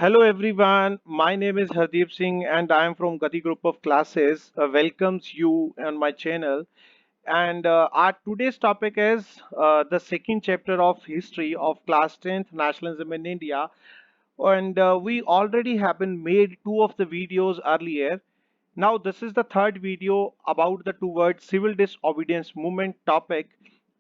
Hello everyone, my name is Hardeep Singh and I am from Gati Group of Classes. Welcomes you on my channel. And our today's topic is the second chapter of history of class 10th nationalism in India. And we already have been made two of the videos earlier. Now this is the third video about the towards civil disobedience movement topic,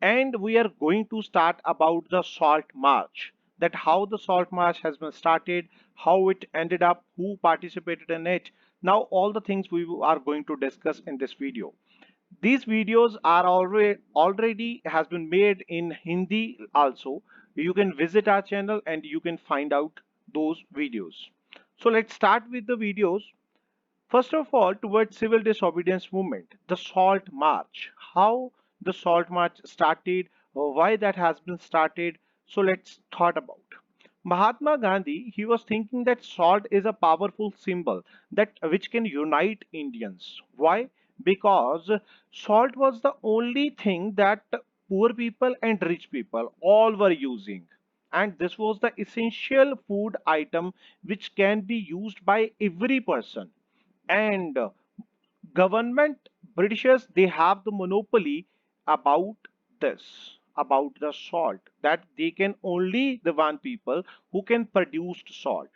and we are going to start about the Salt March. That how the Salt March has been started, how it ended up, who participated in it. Now all the things we are going to discuss in this video. These videos are already has been made in Hindi also. You can visit our channel and you can find out those videos. So let's start with the videos. First of all, towards civil disobedience movement, the Salt March. How the Salt March started, or why that has been started. So let's thought about. Mahatma Gandhi, he was thinking that salt is a powerful symbol that which can unite Indians. Why? Because salt was the only thing that poor people and rich people all were using. And this was the essential food item which can be used by every person, and government britishers, they have the monopoly about this, about the salt, that they can only the one people who can produce salt,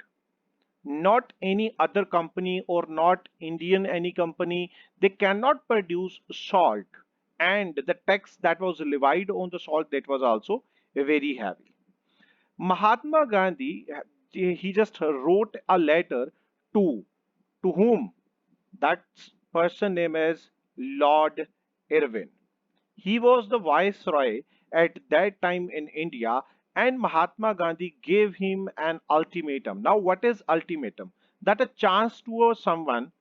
not any other company or not Indian any company. They cannot produce salt, and the tax that was levied on the salt, that was also very heavy. Mahatma Gandhi, he just wrote a letter to whom? That person name is Lord Irwin. He was the viceroy at that time in India, and Mahatma Gandhi gave him an ultimatum. Now, what is ultimatum? That a chance to someone,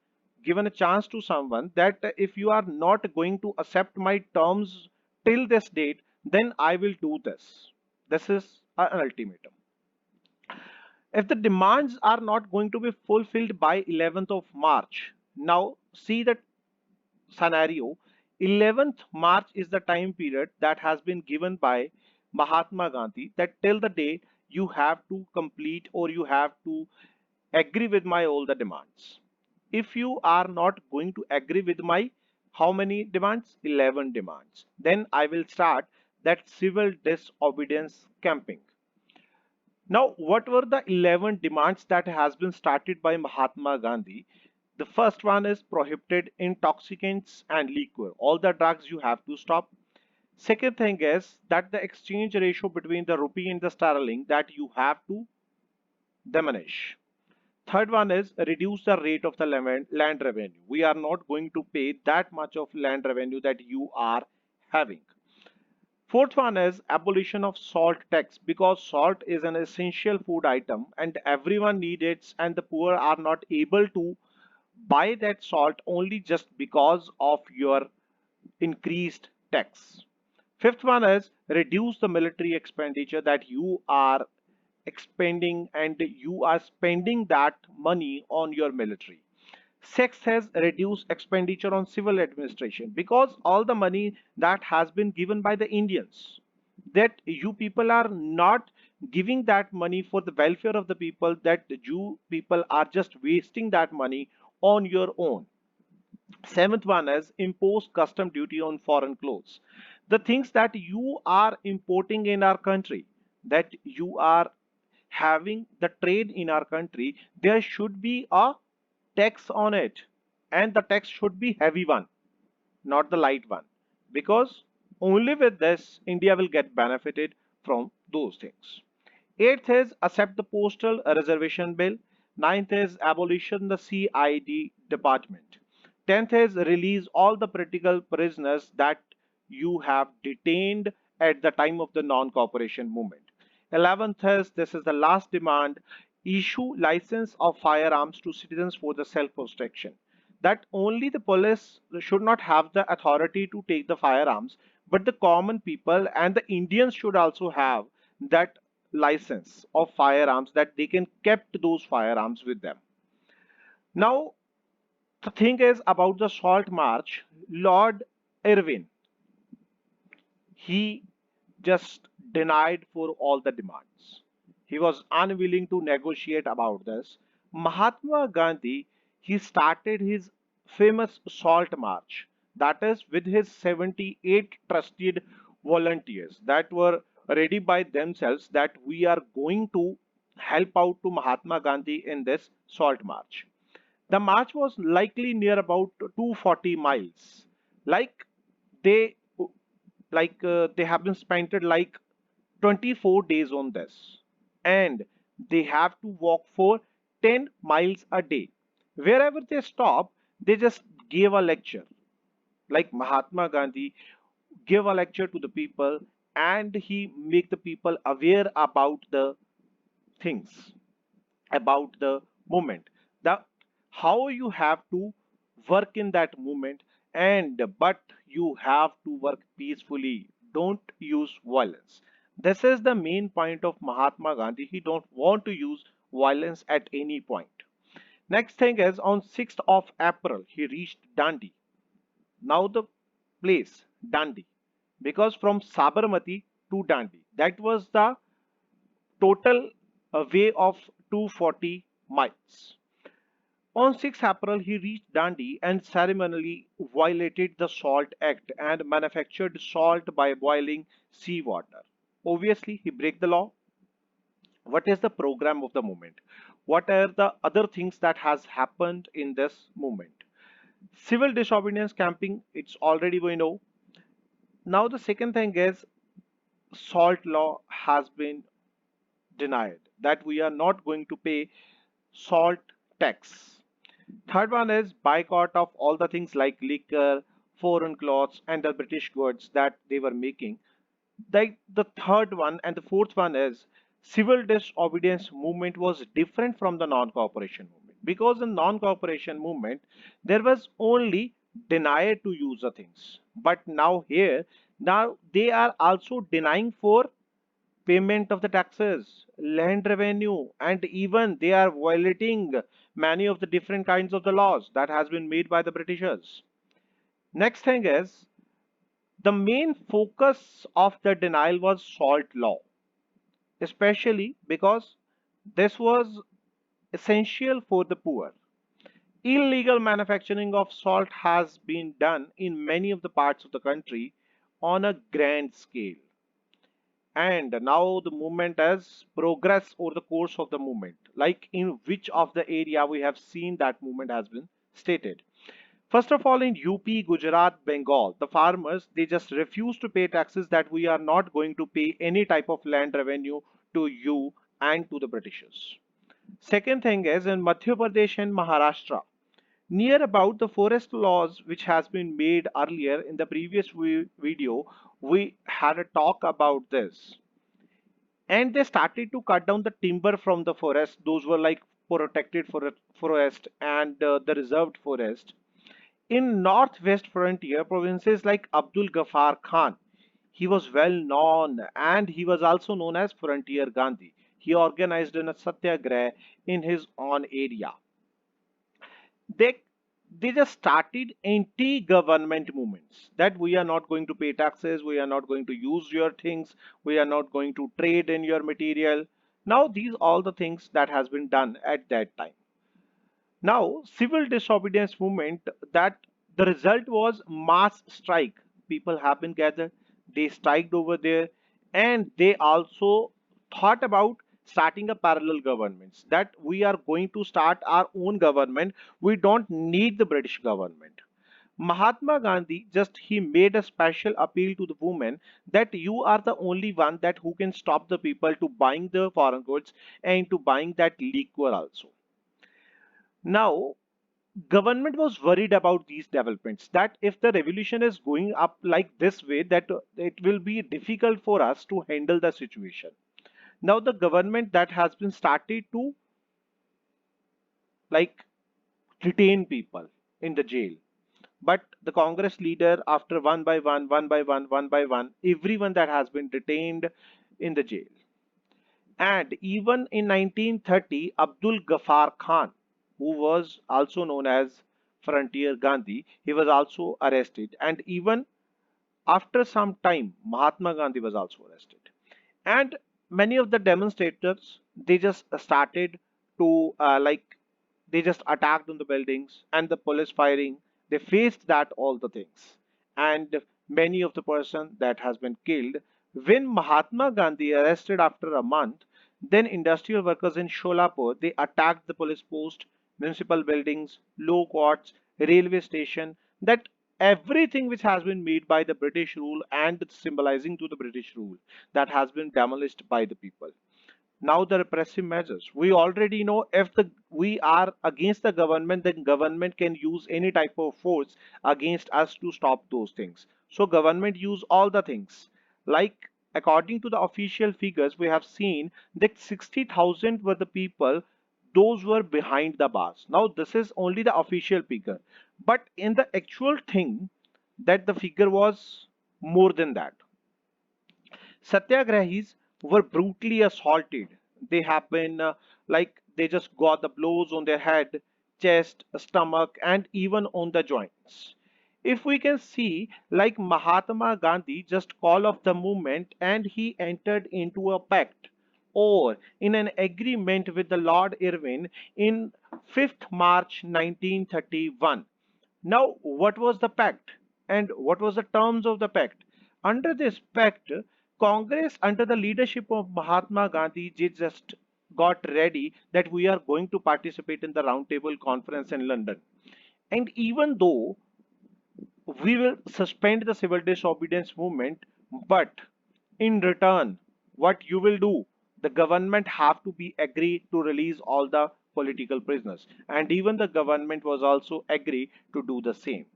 given a chance to someone, that if you are not going to accept my terms till this date, then I will do this. This is an ultimatum. If the demands are not going to be fulfilled by 11th of March, now see the scenario. 11th March is the time period that has been given by Mahatma Gandhi, that till the day you have to complete or you have to agree with my all the demands. If you are not going to agree with my how many demands? 11 demands. Then I will start that civil disobedience camping. Now, what were the 11 demands that has been started by Mahatma Gandhi? The first one is prohibited intoxicants and liquor. All the drugs you have to stop. Second thing is that the exchange ratio between the rupee and the sterling, that you have to diminish. Third one is reduce the rate of the land revenue. We are not going to pay that much of land revenue that you are having. Fourth one is abolition of salt tax, because salt is an essential food item and everyone needs it, and the poor are not able to buy that salt only just because of your increased tax. Fifth one is reduce the military expenditure, that you are expending and you are spending that money on your military. Sixth has reduced expenditure on civil administration, because all the money that has been given by the Indians, that you people are not giving that money for the welfare of the people, that you people are just wasting that money on your own. Seventh one is impose custom duty on foreign clothes. The things that you are importing in our country, that you are having the trade in our country, there should be a tax on it, and the tax should be heavy one, not the light one, because only with this India will get benefited from those things. Eighth is accept the postal reservation bill. Ninth is abolition the CID department. Tenth is release all the political prisoners that you have detained at the time of the non-cooperation movement. 11th is, this is the last demand, issue license of firearms to citizens for the self-protection. That only the police should not have the authority to take the firearms, but the common people and the Indians should also have that license of firearms, that they can kept those firearms with them. Now, the thing is about the Salt March, Lord Irwin, he just denied for all the demands. He was unwilling to negotiate about this. Mahatma Gandhi, he started his famous Salt March, that is, with his 78 trusted volunteers that were ready by themselves that we are going to help out to Mahatma Gandhi in this Salt March. The march was likely near about 240 miles. Like they they have been spent like 24 days on this, and they have to walk for 10 miles a day. Wherever they stop, they just gave a lecture. Like Mahatma Gandhi gave a lecture to the people, and he make the people aware about the things, about the moment, the how you have to work in that moment, and but you have to work peacefully, don't use violence. This is the main point of Mahatma Gandhi. He don't want to use violence at any point. Next thing is, on 6th of April he reached Dandi. Now the place Dandi, because from Sabarmati to Dandi, that was the total way of 240 miles. On 6 April, he reached Dandi and ceremonially violated the Salt Act and manufactured salt by boiling seawater. Obviously, he broke the law. What is the program of the movement? What are the other things that has happened in this movement? Civil disobedience camping, it's already we know. Now the second thing is, salt law has been denied, that we are not going to pay salt tax. Third one is boycott of all the things like liquor, foreign clothes, and the British goods that they were making. The third one and the fourth one is, civil disobedience movement was different from the non-cooperation movement, because in non-cooperation movement there was only denied to use the things, but now they are also denying for payment of the taxes, land revenue, and even they are violating many of the different kinds of the laws that has been made by the Britishers. Next thing is, the main focus of the denial was salt law, especially because this was essential for the poor. Illegal manufacturing of salt has been done in many of the parts of the country on a grand scale. And now the movement has progressed over the course of the movement, like in which of the area we have seen that movement has been stated. First of all, in UP, Gujarat, Bengal, the farmers, they just refuse to pay taxes, that we are not going to pay any type of land revenue to you and to the Britishers. Second thing is, in Madhya Pradesh and Maharashtra, near about the forest laws which has been made earlier in the previous video, we had a talk about this, and they started to cut down the timber from the forest. Those were like protected forest and the reserved forest. In northwest frontier provinces like Abdul Ghaffar Khan, he was well known, and he was also known as Frontier Gandhi. He organized a satyagrah in his own area. They they just started anti-government movements, that we are not going to pay taxes, we are not going to use your things, we are not going to trade in your material. Now these all the things that has been done at that time. Now civil disobedience movement, that the result was mass strike. People have been gathered, they striked over there, and they also thought about starting a parallel governments, that we are going to start our own government, we don't need the British government. Mahatma Gandhi just he made a special appeal to the women, that you are the only one that who can stop the people to buying the foreign goods and to buying that liquor also. Now government was worried about these developments, that if the revolution is going up like this way, that it will be difficult for us to handle the situation. Now the government that has been started to like detain people in the jail, but the Congress leader, after one by one, everyone that has been detained in the jail. And even in 1930, Abdul Ghaffar Khan, who was also known as Frontier Gandhi, he was also arrested. And even after some time, Mahatma Gandhi was also arrested. And many of the demonstrators, they just started to they just attacked on the buildings and the police firing. They faced that all the things, and many of the person that has been killed. When Mahatma Gandhi arrested after a month, then industrial workers in Sholapur, they attacked the police post, municipal buildings, law courts, railway station, that everything which has been made by the British rule and symbolizing to the British rule, that has been demolished by the people. Now the repressive measures, we already know, if the we are against the government, then government can use any type of force against us to stop those things. So government use all the things, like according to the official figures we have seen that 60,000 were the people those were behind the bars. Now this is only the official figure, but in the actual thing, that the figure was more than that. Satyagrahis were brutally assaulted. They have been they just got the blows on their head, chest, stomach, and even on the joints. If we can see, like Mahatma Gandhi just call off the movement and he entered into a pact or in an agreement with the Lord Irwin in 5th March 1931. Now, what was the pact and what was the terms of the pact? Under this pact, Congress, under the leadership of Mahatma Gandhi, just got ready that we are going to participate in the roundtable conference in London. And even though we will suspend the civil disobedience movement, but in return, what you will do, the government have to be agree to release all the political prisoners, and even the government was also agree to do the same.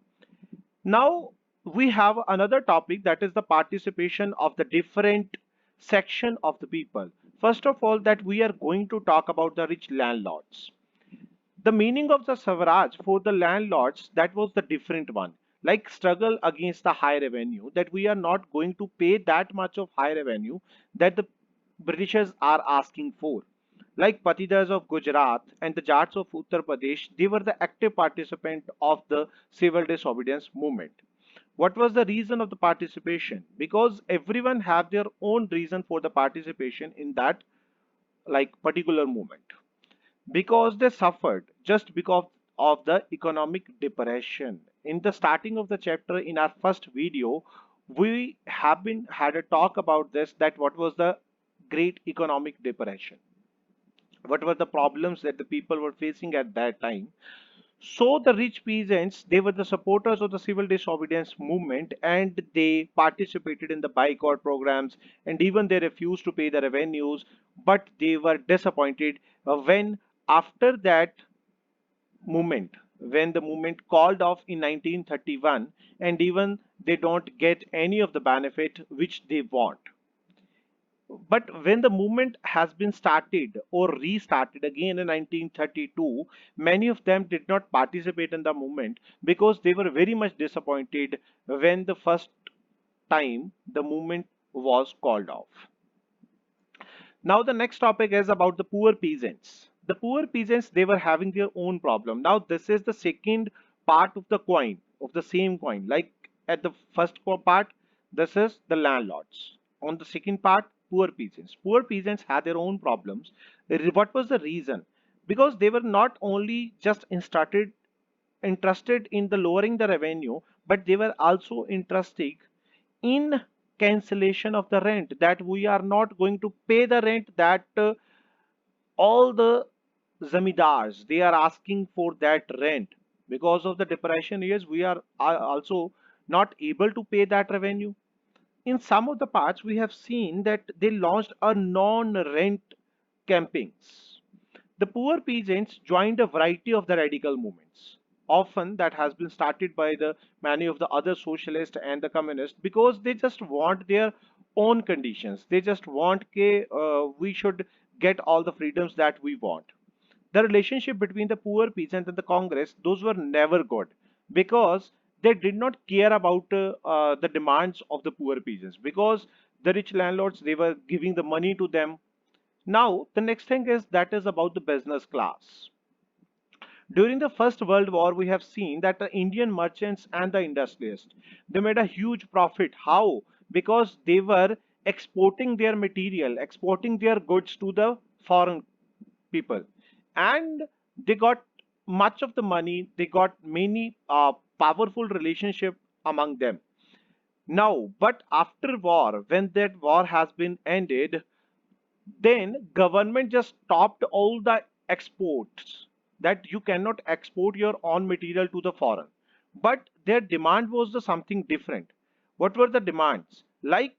Now we have another topic, that is the participation of the different section of the people. First of all, that we are going to talk about the rich landlords. The meaning of the Swaraj for the landlords, that was the different one, like struggle against the high revenue, that we are not going to pay that much of high revenue that the Britishers are asking for. Like Patidars of Gujarat and the Jats of Uttar Pradesh, they were the active participant of the civil disobedience movement. What was the reason of the participation? Because everyone have their own reason for the participation in that particular movement, because they suffered just because of the economic depression. In the starting of the chapter in our first video, we have been had a talk about this, that what was the great economic depression, what were the problems that the people were facing at that time. So the rich peasants, they were the supporters of the civil disobedience movement, and they participated in the boycott programs, and even they refused to pay the revenues. But they were disappointed when after that movement, when the movement called off in 1931, and even they don't get any of the benefit which they want. But when the movement has been started or restarted again in 1932, many of them did not participate in the movement because they were very much disappointed when the first time the movement was called off. Now the next topic is about the poor peasants. The poor peasants, they were having their own problem. Now this is the second part of the coin, of the same coin. Like at the first part, this is the landlords. On the second part, poor peasants. Poor peasants had their own problems. What was the reason? Because they were not only just interested in the lowering the revenue, but they were also interested in cancellation of the rent, that we are not going to pay the rent that all the zamidars they are asking for that rent. Because of the depression years, we are also not able to pay that revenue. In some of the parts we have seen that they launched a non-rent campings. The poor peasants joined a variety of the radical movements, often that has been started by the many of the other socialists and the communists, because they just want their own conditions. They just want we should get all the freedoms that we want. The relationship between the poor peasant and the Congress, those were never good, because they did not care about the demands of the poor peasants, because the rich landlords, they were giving the money to them. Now, the next thing is that is about the business class. During the First World War, we have seen that the Indian merchants and the industrialists, they made a huge profit. How? Because they were exporting their material, exporting their goods to the foreign people, and they got much of the money. They got many powerful relationship among them. Now, but after war, when that war has been ended, then government just stopped all the exports, that you cannot export your own material to the foreign. But their demand was the something different. What were the demands? Like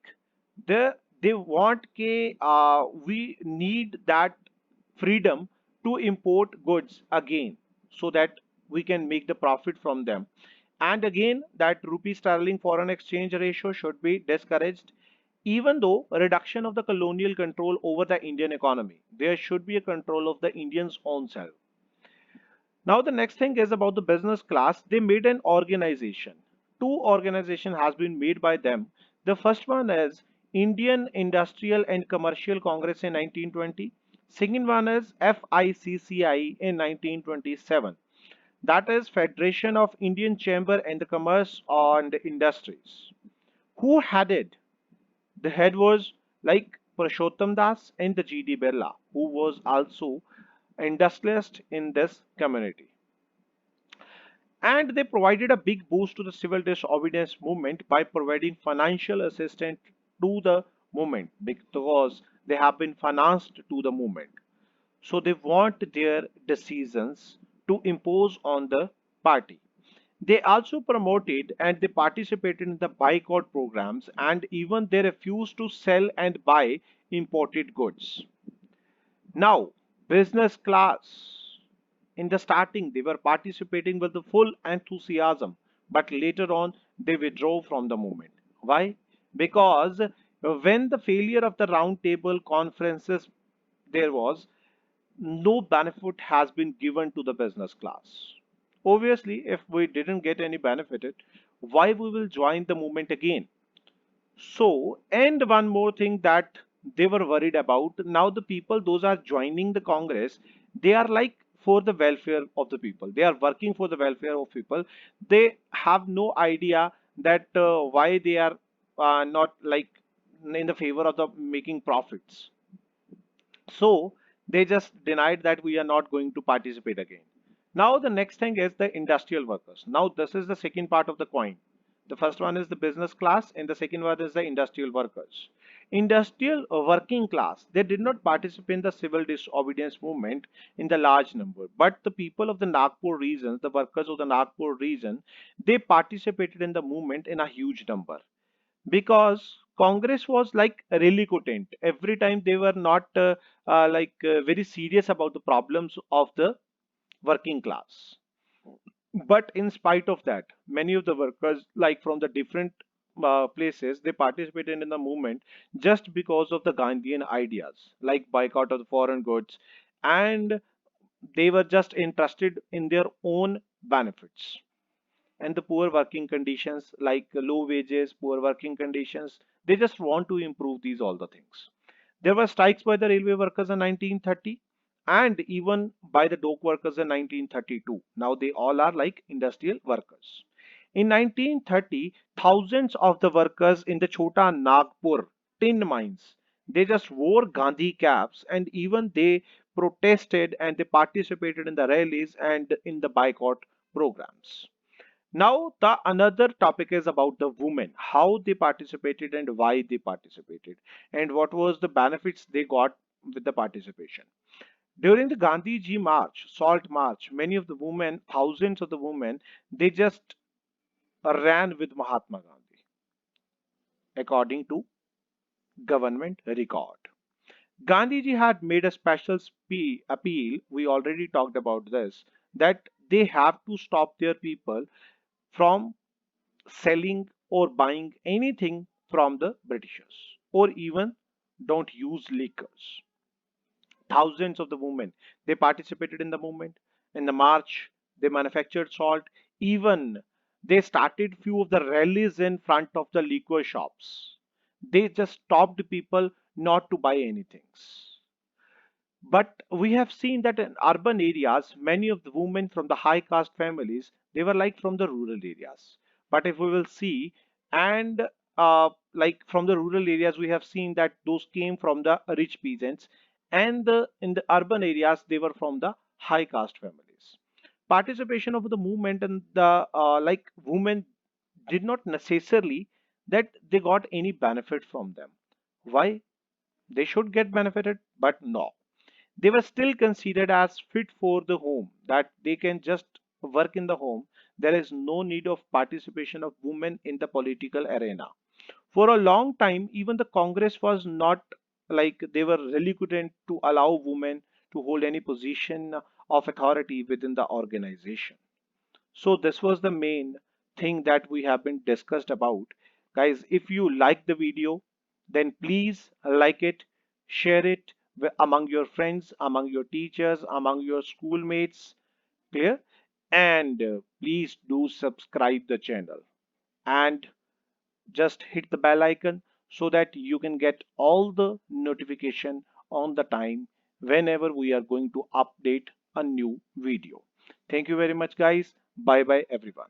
they want we need that freedom to import goods again, so that we can make the profit from them. And again, that rupee sterling foreign exchange ratio should be discouraged. Even though a reduction of the colonial control over the Indian economy, there should be a control of the Indians' own self. Now the next thing is about the business class. They made an organization. Two organization has been made by them. The first one is Indian Industrial and Commercial Congress in 1920. Second one is FICCI in 1927. That is Federation of Indian Chamber and the Commerce and Industries. Who headed? The head was like Purushottam Das and the G.D. Birla, who was also industrialist in this community. And they provided a big boost to the civil disobedience movement by providing financial assistance to the movement, because they have been financed to the movement. So they want their decisions to impose on the party. They also promoted and they participated in the boycott programs, and even they refused to sell and buy imported goods. Now, business class. In the starting, they were participating with the full enthusiasm, but later on, they withdrew from the movement. Why? Because when the failure of the round table conferences there was, no benefit has been given to the business class. Obviously, if we didn't get any benefit, why we will join the movement again? So, and one more thing that they were worried about, now the people, those are joining the Congress, they are like for the welfare of the people. They are working for the welfare of people. They have no idea that why they are not like in the favor of the making profits. So they just denied that we are not going to participate again. Now the next thing is the industrial workers. Now this is the second part of the coin. The first one is the business class and the second one is the industrial workers. Industrial working class, they did not participate in the civil disobedience movement in the large number, but the people of the Nagpur region, the workers of the Nagpur region, they participated in the movement in a huge number, because Congress was like really content. Every time they were not very serious about the problems of the working class. But in spite of that, many of the workers, like from the different places, they participated in the movement just because of the Gandhian ideas, like boycott of the foreign goods, and they were just interested in their own benefits. And the poor working conditions, like low wages, poor working conditions, they just want to improve these all the things. There were strikes by the railway workers in 1930 and even by the dock workers in 1932. Now they all are like industrial workers. In 1930, thousands of the workers in the Chota Nagpur tin mines, they just wore Gandhi caps, and even they protested and they participated in the rallies and in the boycott programs. Now, the another topic is about the women, how they participated and why they participated, and what was the benefits they got with the participation. During the Gandhi Ji March, Salt March, many of the women, thousands of the women, they just ran with Mahatma Gandhi, according to government record. Gandhiji had made a special appeal, we already talked about this, that they have to stop their people from selling or buying anything from the Britishers, or even don't use liquors. Thousands of the women, they participated in the movement. In the march, they manufactured salt. Even they started few of the rallies in front of the liquor shops. They just stopped people not to buy anything. But we have seen that in urban areas, many of the women from the high caste families, they were like from the rural areas. But if we will see, and like from the rural areas, we have seen that those came from the rich peasants, and in the urban areas, they were from the high caste families. Participation of the movement and the like women did not necessarily that they got any benefit from them. Why? They should get benefited, but no, they were still considered as fit for the home, that they can just work in the home. There is no need of participation of women in the political arena. For a long time, even the Congress was not, like, they were reluctant to allow women to hold any position of authority within the organization. So this was the main thing that we have been discussed about. Guys, if you like the video, then please like it, share it among your friends, among your teachers, among your schoolmates. Clear? And please do subscribe the channel and just hit the bell icon so that you can get all the notification on the time whenever we are going to update a new video. Thank you very much, guys. Bye bye, everyone.